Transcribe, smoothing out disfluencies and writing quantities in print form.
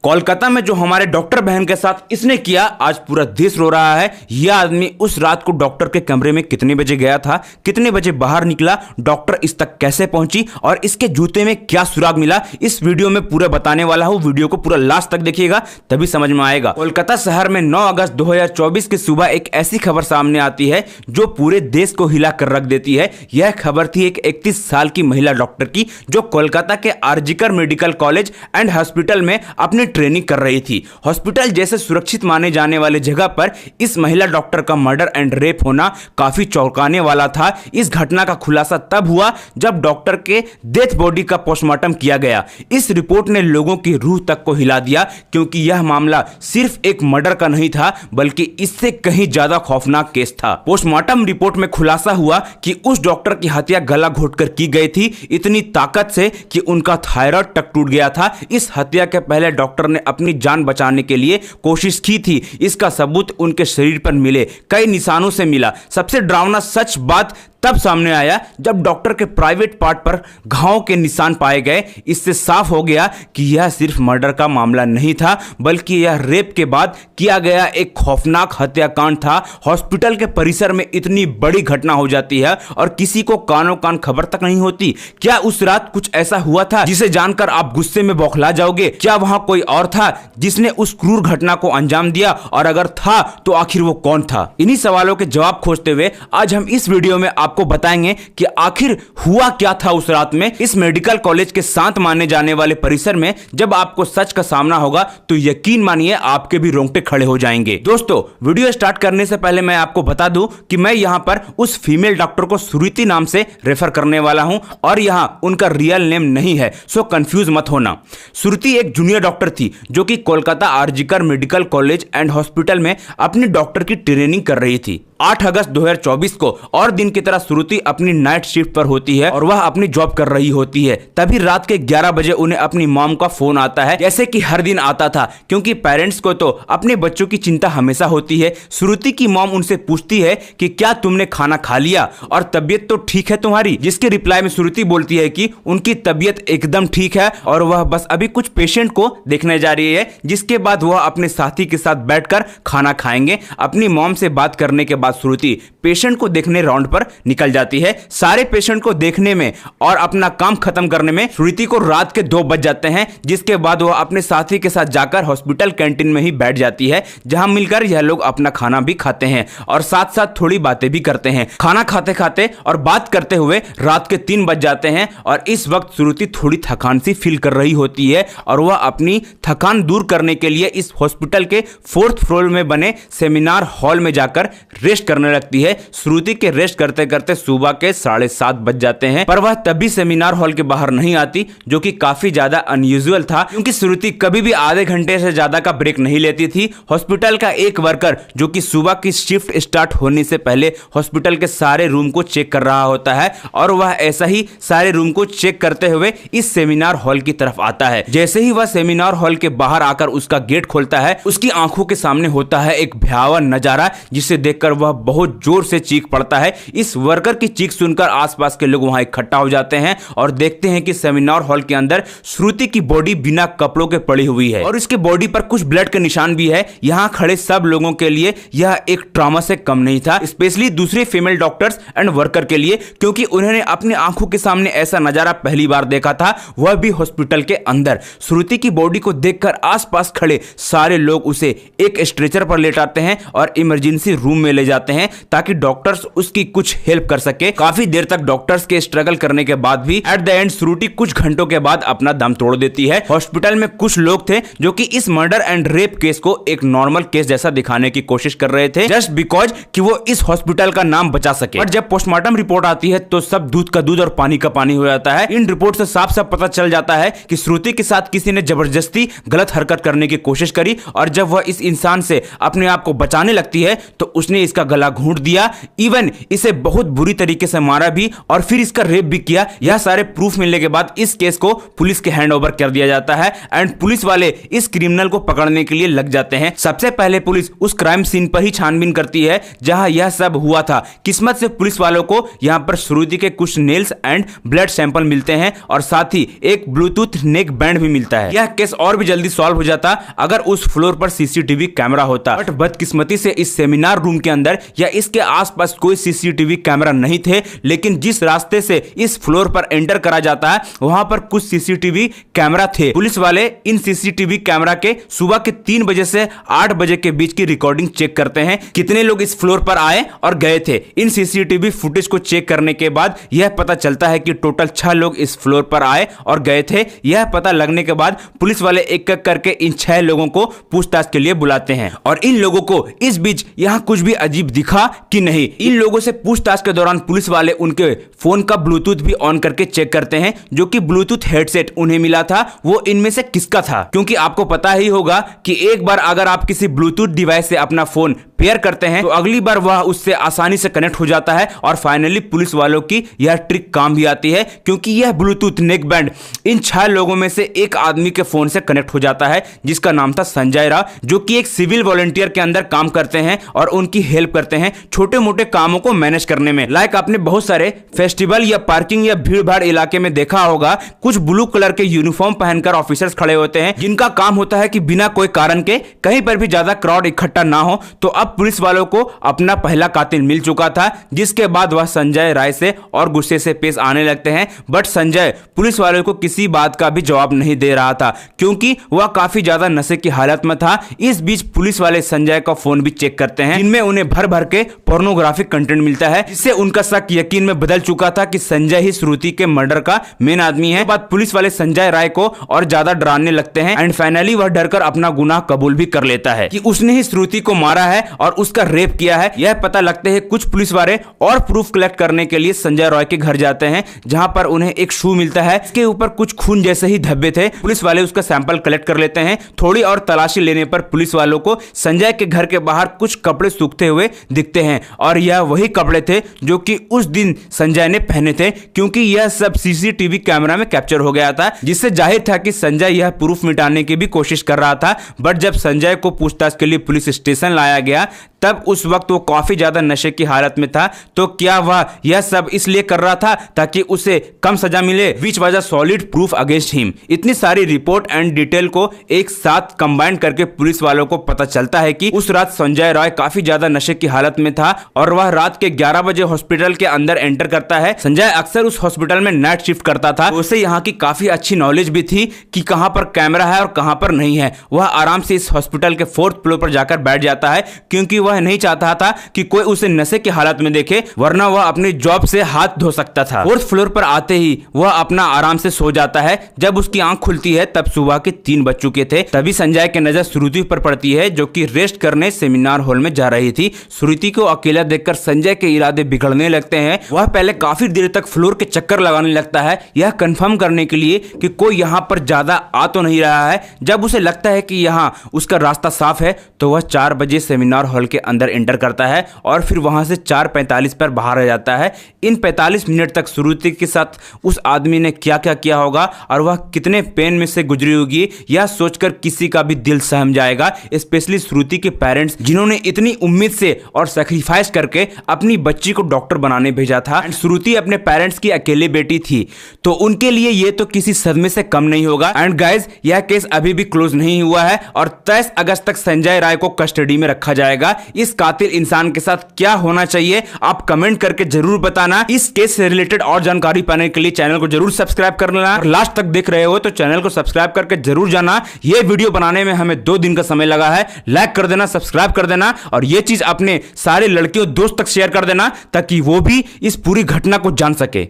कोलकाता में जो हमारे डॉक्टर बहन के साथ इसने किया, आज पूरा देश रो रहा है। यह आदमी उस रात को डॉक्टर के कमरे में कितने बजे गया था, कितने बजे बाहर निकला, डॉक्टर इस तक कैसे पहुंची और इसके जूते में क्या सुराग मिला, इस वीडियो में पूरा बताने वाला हूं। वीडियो को पूरा लास्ट तक देखिएगा तभी समझ में आएगा। कोलकाता शहर में 9 अगस्त 2024 की सुबह एक ऐसी खबर सामने आती है जो पूरे देश को हिला कर रख देती है। यह खबर थी एक 31 साल की महिला डॉक्टर की, जो कोलकाता के RG Kar medical college and hospital में अपनी ट्रेनिंग कर रही थी। हॉस्पिटल जैसे सुरक्षित माने जाने वाले जगह पर इस महिला डॉक्टर का मर्डर एंड रेप होना काफी चौंकाने वाला था। इस घटना का खुलासा तब हुआ जब डॉक्टर के डेथ बॉडी का पोस्टमार्टम किया गया। इस रिपोर्ट ने लोगों की रूह तक को हिला दिया, क्योंकि यह मामला सिर्फ एक मर्डर का नहीं था, बल्कि इससे कहीं ज्यादा खौफनाक केस था। पोस्टमार्टम रिपोर्ट में खुलासा हुआ कि उस डॉक्टर की हत्या गला घोटकर की गई थी, इतनी ताकत से कि उनका थायराइड तक टूट गया था। इस हत्या के पहले डॉक्टर ने अपनी जान बचाने के लिए कोशिश की थी। इसका सबूत उनके शरीर पर मिले कई निशानों से मिला। सबसे डरावना सच बात तब सामने आया जब डॉक्टर के प्राइवेट पार्ट पर घावों के निशान पाए गए। इससे साफ हो गया कि यह सिर्फ मर्डर का मामला नहीं था, बल्कि यह रेप के बाद किया गया एक खौफनाक हत्याकांड था। हॉस्पिटल के परिसर में इतनी बड़ी घटना हो जाती है और किसी को कानों कान खबर तक नहीं होती। क्या उस रात कुछ ऐसा हुआ था जिसे जानकर आप गुस्से में बौखला जाओगे? क्या वहां कोई और था जिसने उस क्रूर घटना को अंजाम दिया, और अगर था तो आखिर वो कौन था? इन्हीं सवालों के जवाब खोजते हुए आज हम इस वीडियो में आपको बताएंगे कि आखिर हुआ क्या था उस रात में इस मेडिकल कॉलेज के शांत माने जाने वाले परिसर में। जब आपको सच का सामना होगा तो यकीन मानिए आपके भी रोंगटे खड़े हो जाएंगे। दोस्तों, वीडियो स्टार्ट करने से पहले मैं आपको बता दूं कि मैं यहां पर उस फीमेल डॉक्टर को सुरुति नाम से रेफर करने वाला हूं और यहां उनका रियल नेम नहीं है, सो कंफ्यूज मत होना। सुरुति एक जूनियर डॉक्टर थी जो कि Kolkata RG Kar medical college and hospital में अपनी डॉक्टर की ट्रेनिंग कर रही थी। 8 अगस्त 2024 को और दिन की तरह सुरुति अपनी नाइट शिफ्ट पर होती है और वह अपनी जॉब कर रही होती है। तभी रात के 11 बजे उन्हें अपनी मॉम का फोन आता है, जैसे कि हर दिन आता था, क्योंकि पेरेंट्स को तो अपने बच्चों की चिंता हमेशा होती है। सुरुति की मॉम उनसे पूछती है कि क्या तुमने खाना खा लिया और तबीयत तो ठीक है तुम्हारी? जिसके रिप्लाई में सुरुति बोलती है कि उनकी तबीयत एकदम ठीक है और वह बस अभी कुछ पेशेंट को देखने जा रही है, जिसके बाद वह अपने साथी के साथ बैठकर खाना खाएंगे। अपनी मॉम से बात करने के बाद सुरुति पेशेंट को देखने राउंड पर निकल जाती है। सारे पेशेंट को देखने में और अपना काम खत्म करने में सुरुति को रात के 2 बज जाते हैं, जिसके बाद वह अपने साथी के साथ जाकर हॉस्पिटल कैंटीन में ही बैठ जाती है, जहां मिलकर यह लोग अपना खाना भी खाते हैं और साथ साथ थोड़ी बातें भी करते हैं। खाना खाते खाते और बात करते हुए रात के 3 बज जाते हैं और इस वक्त सुरुति थोड़ी थकान सी फील कर रही होती है और वह अपनी थकान दूर करने के लिए इस हॉस्पिटल के 4th फ्लोर में बने सेमिनार हॉल में जाकर रेस्ट करने लगती है। सुरुति के रेस्ट करते करते सुबह के 7:30 बज जाते हैं, पर वह तभी सेमिनार हॉल के बाहर नहीं आती, जो कि काफी ज्यादा अनयूजुअल था, क्योंकि सुरुति कभी भी आधे घंटे से ज्यादा का ब्रेक नहीं लेती थी। हॉस्पिटल का एक वर्कर जो कि सुबह की शिफ्ट स्टार्ट होने से पहले हॉस्पिटल के सारे रूम को चेक कर रहा होता है और वह ऐसा ही सारे रूम को चेक करते हुए इस सेमिनार हॉल की तरफ आता है। जैसे ही वह सेमिनार हॉल के बाहर आकर उसका गेट खोलता है, उसकी आंखों के सामने होता है एक भयावह नजारा, जिसे देखकर वह बहुत जोर से चीख पड़ता है। इस वर्कर की चीख सुनकर आसपास के लोग वहां इकट्ठा हो जाते हैं और देखते हैं कि सेमिनार हॉल के अंदर सुरुति की बॉडी बिना कपड़ों के पड़ी हुई है और इसके बॉडी पर कुछ ब्लड के निशान भी है। यहां खड़े सब लोगों के लिए यह एक ट्रॉमा से कम नहीं था, स्पेशली दूसरे फीमेल डॉक्टर्स एंड वर्कर के लिए, क्योंकि उन्होंने अपनी आंखों के सामने ऐसा नजारा पहली बार देखा था, वह भी हॉस्पिटल के अंदर। सुरुति की बॉडी को देखकर आसपास खड़े सारे लोग उसे एक स्ट्रेचर पर लेटाते हैं और इमरजेंसी रूम में ले जाते हैं ताकि डॉक्टर्स उसकी कुछ हेल्प कर सके। काफी देर तक डॉक्टर्स के स्ट्रगल करने के बाद भी एट द एंड सुरुति कुछ घंटों के बाद अपना दम तोड़ देती है। हॉस्पिटल में कुछ लोग थे जो कि इस मर्डर एंड रेप केस को एक नॉर्मल केस जैसा दिखाने की कोशिश कर रहे थे, जस्ट बिकॉज कि वो इस हॉस्पिटल का नाम बचा सके। और जब पोस्टमार्टम रिपोर्ट आती है तो सब दूध का दूध और पानी का पानी हो जाता है। इन रिपोर्ट से साफ साफ पता चल जाता है कि सुरुति के साथ किसी ने जबरदस्ती गलत हरकत करने की कोशिश करी और जब वह इस इंसान से अपने आप को बचाने लगती है तो उसने इसका इसका गला घोंट दिया, इवन इसे बहुत बुरी तरीके से मारा भी और फिर इसका रेप भी किया। यह सारे प्रूफ मिलने के बाद इस केस को पुलिस के हैंड ओवर कर दिया जाता है एंड पुलिस वाले इस क्रिमिनल को पकड़ने के लिए लग जाते हैं। सबसे पहले पुलिस उस क्राइम सीन पर ही छानबीन करती है जहां यह सब हुआ था। किस्मत से पुलिस वालों को यहां पर श्रुति के कुछ नेल्स एंड ब्लड सैंपल मिलते हैं और साथ ही एक ब्लूटूथ नेक बैंड भी मिलता है। यह केस और भी जल्दी सॉल्व हो जाता अगर उस फ्लोर पर सीसीटीवी कैमरा होता, बट बदकिस्मती से इस सेमिनार रूम के अंदर या इसके आसपास कोई सीसीटीवी कैमरा नहीं थे। लेकिन जिस रास्ते से इस फ्लोर पर एंटर करा जाता है वहां पर कुछ सीसीटीवी कैमरा थे। पुलिस वाले इन सीसीटीवी कैमरा के सुबह के 3 बजे से 8 बजे के बीच की रिकॉर्डिंग चेक करते हैं, कितने लोग इस फ्लोर पर आए और गए थे। इन सीसीटीवी फुटेज को चेक करने के बाद यह पता चलता है कि टोटल 6 लोग इस फ्लोर पर आए और गए थे। यह पता लगने के बाद पुलिस वाले एक एक करके इन 6 लोगों को पूछताछ के लिए बुलाते हैं और इन लोगों को इस बीच यहां कुछ भी अजीब दिखा कि नहीं। इन लोगों से पूछताछ के दौरान पुलिस वाले उनके फोन का ब्लूटूथ भी ऑन करके चेक करते हैं, जो कि ब्लूटूथ हेडसेट उन्हें मिला था वो इनमें से किसका था। क्योंकि आपको पता ही होगा कि एक बार अगर आप किसी ब्लूटूथ डिवाइस से अपना फोन पेयर करते हैं तो अगली बार वह उससे आसानी से कनेक्ट हो जाता है और फाइनली पुलिस वालों की यह ट्रिक काम भी आती है, क्योंकि यह ब्लूटूथ नेक बैंड इन 6 लोगों में से एक आदमी के फोन से कनेक्ट हो जाता है जिसका नाम था संजय राव, जो कि एक सिविल वॉलंटियर के अंदर काम करते हैं और उनकी हेल्प करते हैं छोटे मोटे कामों को मैनेज करने में। लाइक आपने बहुत सारे फेस्टिवल या पार्किंग या भीड़ भाड़ इलाके में देखा होगा, कुछ ब्लू कलर के यूनिफॉर्म पहनकर ऑफिसर्स खड़े होते हैं जिनका काम होता है कि बिना कोई कारण के कहीं पर भी ज्यादा क्राउड इकट्ठा ना हो। तो अब पुलिस वालों को अपना पहला कातिल मिल चुका था, जिसके बाद वह संजय राय से और गुस्से से पेश आने लगते हैं। बट संजय पुलिस वालों को किसी बात का भी जवाब नहीं दे रहा था क्योंकि वह काफी ज्यादा नशे की हालत में था। इस बीच पुलिस वाले संजय का फोन भी चेक करते हैं जिनमें उन्हें भर भर के पोर्नोग्राफिक कंटेंट मिलता है, जिससे उनका शक यकीन में बदल चुका था कि संजय ही श्रुति के मर्डर का मेन आदमी है। बाद पुलिस वाले संजय राय को और ज्यादा डराने लगते हैं एंड फाइनली वह डरकर अपना गुनाह कबूल भी कर लेता है कि उसने ही श्रुति को मारा है और उसका रेप किया है। यह पता लगते हैं कुछ पुलिस वाले और प्रूफ कलेक्ट करने के लिए संजय रॉय के घर जाते हैं, जहां पर उन्हें एक शू मिलता है, इसके ऊपर कुछ खून जैसे ही धब्बे थे। पुलिस वाले उसका सैंपल कलेक्ट कर लेते हैं। थोड़ी और तलाशी लेने पर पुलिस वालों को संजय के घर के बाहर कुछ कपड़े सूखते हुए दिखते हैं और यह वही कपड़े थे जो कि उस दिन संजय ने पहने थे, क्योंकि यह सब सीसीटीवी कैमरा में कैप्चर हो गया था, जिससे जाहिर था कि संजय यह प्रूफ मिटाने की भी कोशिश कर रहा था। बट जब संजय को पूछताछ के लिए पुलिस स्टेशन लाया गया तब उस वक्त वो काफी ज्यादा नशे की हालत में था। तो क्या वह यह सब इसलिए कर रहा था ताकि उसे कम सजा मिले, which was a solid proof against him. इतनी सारी रिपोर्ट एंड डिटेल को एक साथ कंबाइन करके पुलिस वालों को पता चलता है कि उस रात संजय रॉय काफी ज्यादा नशे की हालत में था और वह रात के 11 बजे हॉस्पिटल के अंदर एंटर करता है। संजय अक्सर उस हॉस्पिटल में नाइट शिफ्ट करता था, उसे यहाँ की काफी अच्छी नॉलेज भी थी कि कहां पर कैमरा है और कहां पर नहीं है। वह आराम से इस हॉस्पिटल के 4th फ्लोर पर जाकर बैठ जाता है क्योंकि वह नहीं चाहता था कि कोई उसे नशे की हालत में देखे, वरना वह अपनी जॉब से हाथ धो सकता था। 4th फ्लोर पर आते ही वह अपना आराम से सो जाता है। जब उसकी आंख खुलती है तब सुबह के 3 बज चुके थे। तभी संजय की नजर श्रुति पर पड़ती है जो कि रेस्ट करने सेमिनार हॉल में जा रही थी। श्रुति को अकेला देखकर संजय के इरादे बिगड़ने लगते हैं। वह पहले काफी देर तक फ्लोर के चक्कर लगाने लगता है, यह कंफर्म करने के लिए कि कोई यहाँ पर ज्यादा आ तो नहीं रहा है। जब उसे लगता है कि यहाँ उसका रास्ता साफ है तो वह 4 बजे सेमिनार हॉल के अंदर एंटर करता है और फिर वहां से 4:45 पर बाहर आ जाता है। इन 45 मिनट तक श्रुति के साथ उस आदमी ने क्या क्या किया होगा और वह कितने पेन में से गुजरी होगी, यह सोचकर किसी का भी दिल सहम जाएगा, स्पेशली श्रुति के पेरेंट्स जिन्होंने इतनी उम्मीद से और सैक्रिफाइस करके अपनी बच्ची को डॉक्टर बनाने भेजा था। श्रुति अपने पेरेंट्स की अकेली बेटी थी तो उनके लिए यह तो किसी सदमे से कम नहीं होगा। एंड गाइज, यह केस अभी भी क्लोज नहीं हुआ है और 23 अगस्त तक संजय राय को कस्टडी में रखा जाएगा। इस कातिल इंसान के साथ क्या होना चाहिए आप कमेंट करके जरूर बताना। इस केस से रिलेटेड और जानकारी पाने के लिए चैनल को जरूर सब्सक्राइब कर लेना और लास्ट तक देख रहे हो तो चैनल को सब्सक्राइब करके जरूर जाना। यह वीडियो बनाने में हमें 2 दिन का समय लगा है। लाइक कर देना, सब्सक्राइब कर देना और यह चीज अपने सारे लड़कियों दोस्त तक शेयर कर देना ताकि वो भी इस पूरी घटना को जान सके।